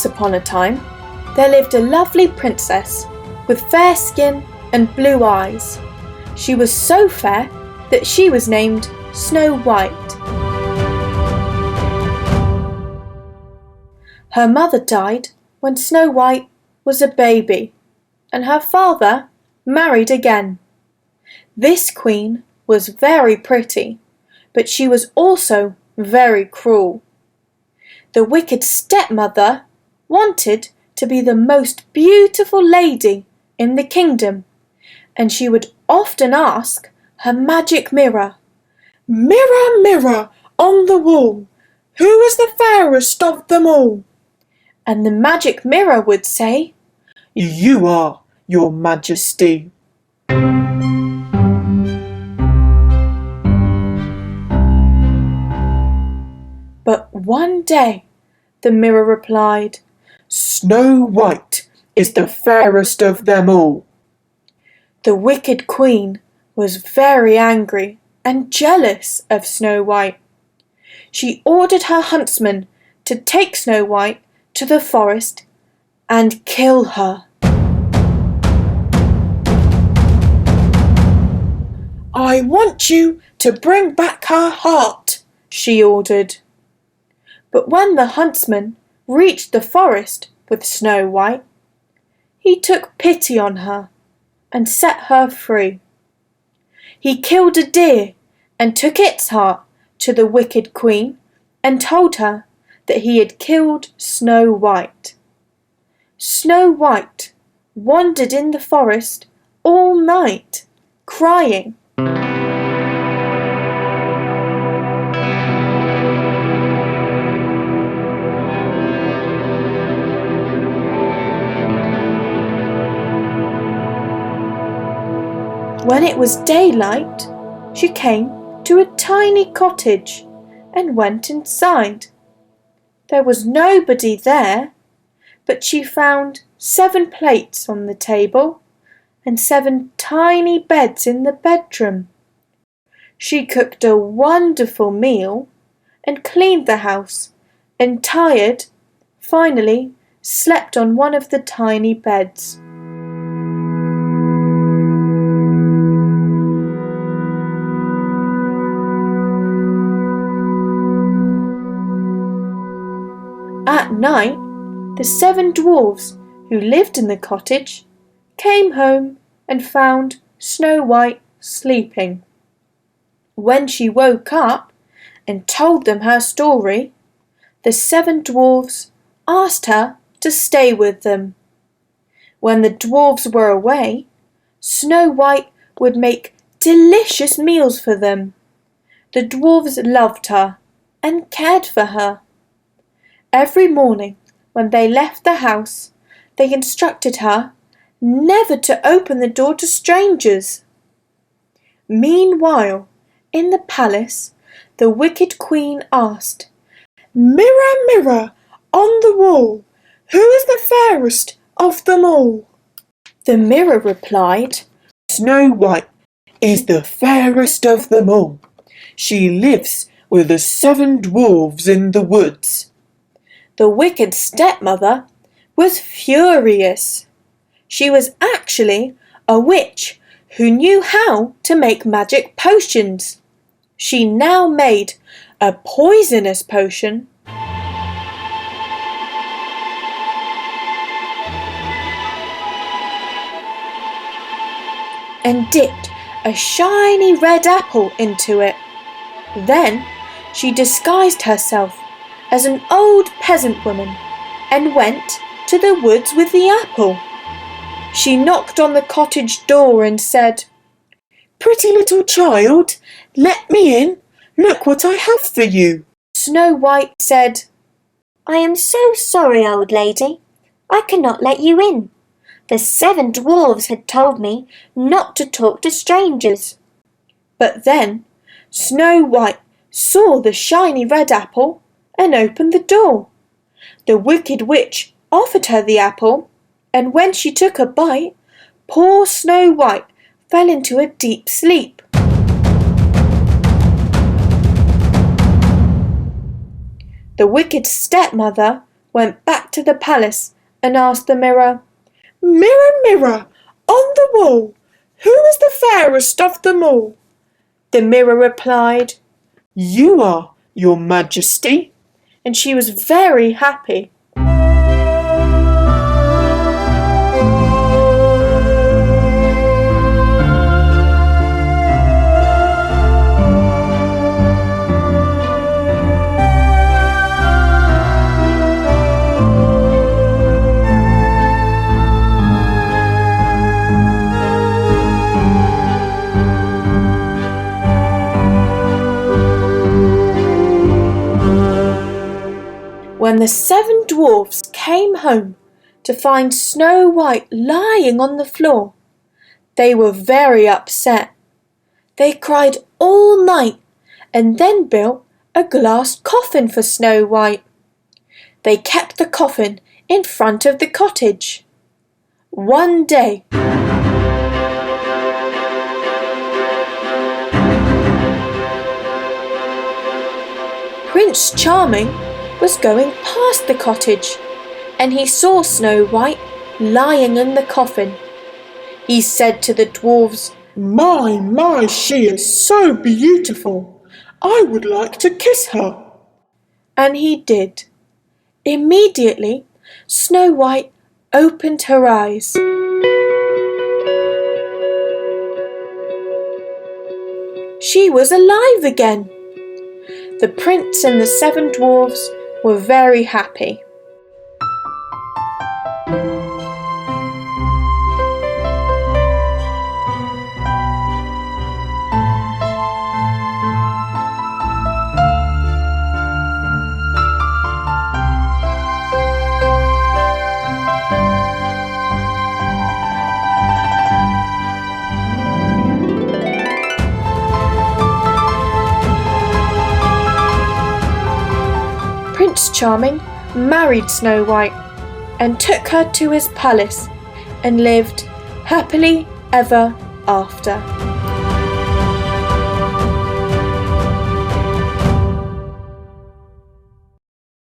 Once upon a time, there lived a lovely princess with fair skin and blue eyes. She was so fair that she was named Snow White. Her mother died when Snow White was a baby, and her father married again. This queen was very pretty, but she was also very cruel. The wicked stepmother wanted to be the most beautiful lady in the kingdom, and she would often ask her magic mirror, "Mirror, mirror on the wall, who is the fairest of them all?" And the magic mirror would say, "You are, your majesty." But one day the mirror replied, "Snow White is the fairest of them all." The wicked queen was very angry and jealous of Snow White. She ordered her huntsman to take Snow White to the forest and kill her. "I want you to bring back her heart," she ordered. But when the huntsman reached the forest with Snow White, he took pity on her and set her free. He killed a deer and took its heart to the wicked queen and told her that he had killed Snow White. Snow White wandered in the forest all night, crying. When it was daylight, she came to a tiny cottage and went inside. There was nobody there, but she found 7 plates on the table and 7 tiny beds in the bedroom. She cooked a wonderful meal and cleaned the house, and tired, finally slept on one of the tiny beds. At night, the 7 dwarfs who lived in the cottage came home and found Snow White sleeping. When she woke up and told them her story, the 7 dwarfs asked her to stay with them. When the dwarfs were away, Snow White would make delicious meals for them. The dwarfs loved her and cared for her. Every morning when they left the house, they instructed her never to open the door to strangers. Meanwhile, in the palace, the wicked queen asked, "Mirror, mirror on the wall, who is the fairest of them all?" The mirror replied, "Snow White is the fairest of them all. She lives with the 7 dwarfs in the woods." The wicked stepmother was furious. She was actually a witch who knew how to make magic potions. She now made a poisonous potion and dipped a shiny red apple into it. Then she disguised herself as an old peasant woman and went to the woods with the apple. She knocked on the cottage door and said, "Pretty little child, let me in. Look what I have for you." Snow White said, "I am so sorry, old lady. I cannot let you in. The 7 dwarfs had told me not to talk to strangers." But then Snow White saw the shiny red apple and opened the door. The wicked witch offered her the apple, and when she took a bite, poor Snow White fell into a deep sleep. The wicked stepmother went back to the palace and asked the mirror, "Mirror, mirror, on the wall, who is the fairest of them all?" The mirror replied, "You are, your Majesty," and she was very happy. When the 7 dwarfs came home to find Snow White lying on the floor, they were very upset. They cried all night and then built a glass coffin for Snow White. They kept the coffin in front of the cottage. One day, Prince Charming was going past the cottage, and he saw Snow White lying in the coffin. He said to the dwarves, My, she is so beautiful. I would like to kiss her." And he did. Immediately, Snow White opened her eyes. She was alive again. The prince and the 7 dwarfs were very happy. Prince Charming married Snow White and took her to his palace and lived happily ever after.